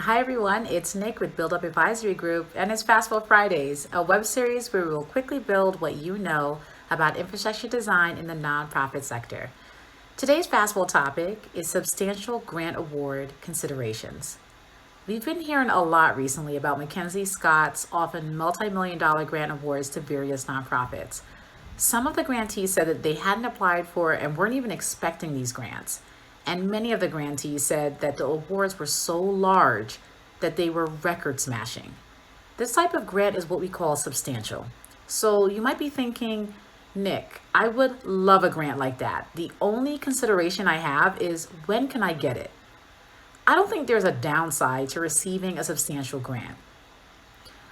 Hi everyone, it's Nick with Build Up Advisory Group, and it's Fast Forward Fridays, a web series where we will quickly build what you know about infrastructure design in the nonprofit sector. Today's Fast Forward topic is substantial grant award considerations. We've been hearing a lot recently about MacKenzie Scott's often multi-million dollar grant awards to various nonprofits. Some of the grantees said that they hadn't applied for and weren't even expecting these grants. And many of the grantees said that the awards were so large that they were record smashing. This type of grant is what we call substantial. So you might be thinking, Nick, I would love a grant like that. The only consideration I have is when can I get it? I don't think there's a downside to receiving a substantial grant.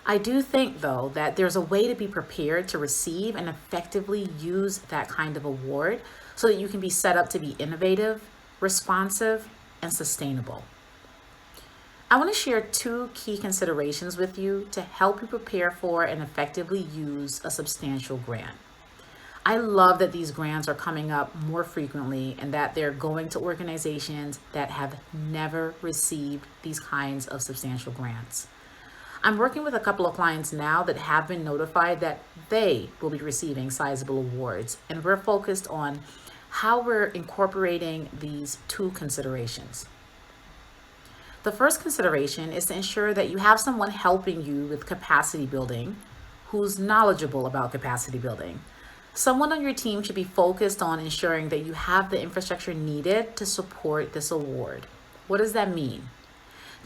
I do think, though, that there's a way to be prepared to receive and effectively use that kind of award so that you can be set up to be innovative, responsive, and sustainable. I want to share two key considerations with you to help you prepare for and effectively use a substantial grant. I love that these grants are coming up more frequently and that they're going to organizations that have never received these kinds of substantial grants. I'm working with a couple of clients now that have been notified that they will be receiving sizable awards, and we're focused on how we're incorporating these two considerations. The first consideration is to ensure that you have someone helping you with capacity building who's knowledgeable about capacity building. Someone on your team should be focused on ensuring that you have the infrastructure needed to support this award. What does that mean?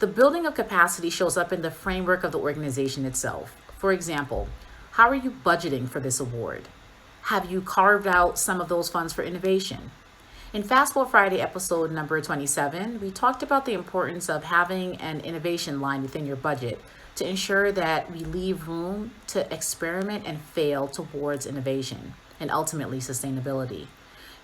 The building of capacity shows up in the framework of the organization itself. For example, how are you budgeting for this award? Have you carved out some of those funds for innovation? In Fast Forward Friday episode number 27, we talked about the importance of having an innovation line within your budget to ensure that we leave room to experiment and fail towards innovation and ultimately sustainability.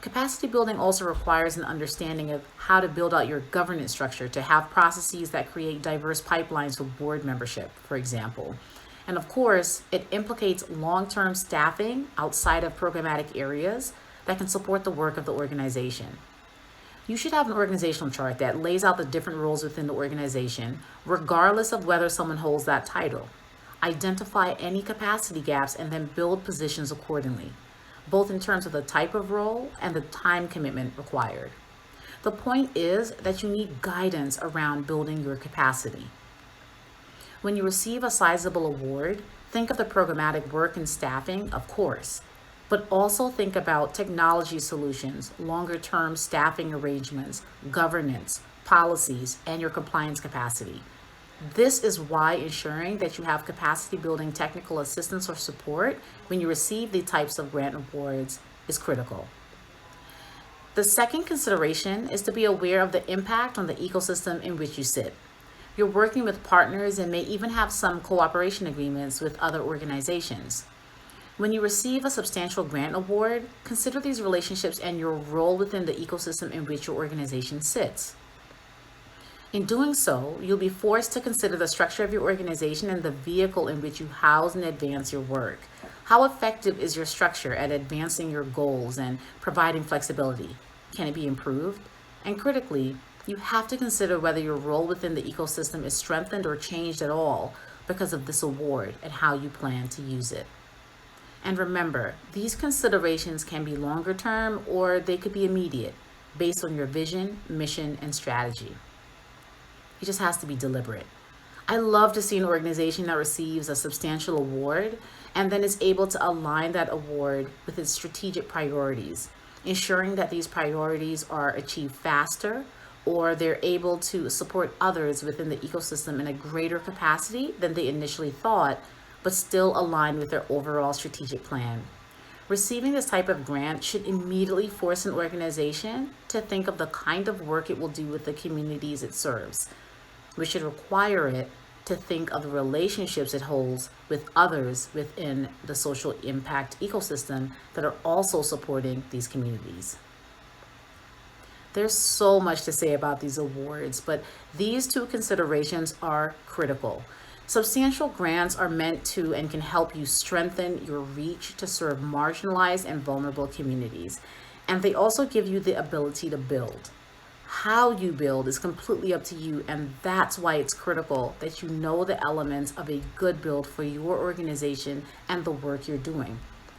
Capacity building also requires an understanding of how to build out your governance structure to have processes that create diverse pipelines for board membership, for example. And of course, it implicates long-term staffing outside of programmatic areas that can support the work of the organization. You should have an organizational chart that lays out the different roles within the organization, regardless of whether someone holds that title. Identify any capacity gaps and then build positions accordingly, both in terms of the type of role and the time commitment required. The point is that you need guidance around building your capacity. When you receive a sizable award, think of the programmatic work and staffing, of course, but also think about technology solutions, longer-term staffing arrangements, governance, policies, and your compliance capacity. This is why ensuring that you have capacity building technical assistance or support when you receive the types of grant awards is critical. The second consideration is to be aware of the impact on the ecosystem in which you sit. You're working with partners and may even have some cooperation agreements with other organizations. When you receive a substantial grant award, consider these relationships and your role within the ecosystem in which your organization sits. In doing so, you'll be forced to consider the structure of your organization and the vehicle in which you house and advance your work. How effective is your structure at advancing your goals and providing flexibility? Can it be improved? And critically, you have to consider whether your role within the ecosystem is strengthened or changed at all because of this award and how you plan to use it. And remember, these considerations can be longer term or they could be immediate based on your vision, mission, and strategy. It just has to be deliberate. I love to see an organization that receives a substantial award and then is able to align that award with its strategic priorities, ensuring that these priorities are achieved faster or they're able to support others within the ecosystem in a greater capacity than they initially thought, but still align with their overall strategic plan. Receiving this type of grant should immediately force an organization to think of the kind of work it will do with the communities it serves. We should require it to think of the relationships it holds with others within the social impact ecosystem that are also supporting these communities. There's so much to say about these awards, but these two considerations are critical. Substantial grants are meant to and can help you strengthen your reach to serve marginalized and vulnerable communities, and they also give you the ability to build. How you build is completely up to you, and that's why it's critical that you know the elements of a good build for your organization and the work you're doing,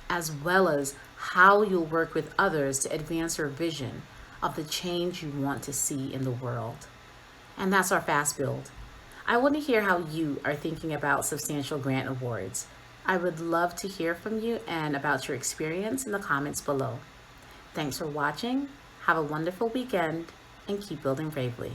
as well as how you'll work with others to advance your vision of the change you want to see in the world. And that's our fast build. I want to hear how you are thinking about substantial grant awards. I would love to hear from you and about your experience in the comments below. Thanks for watching. Have a wonderful weekend and keep building bravely.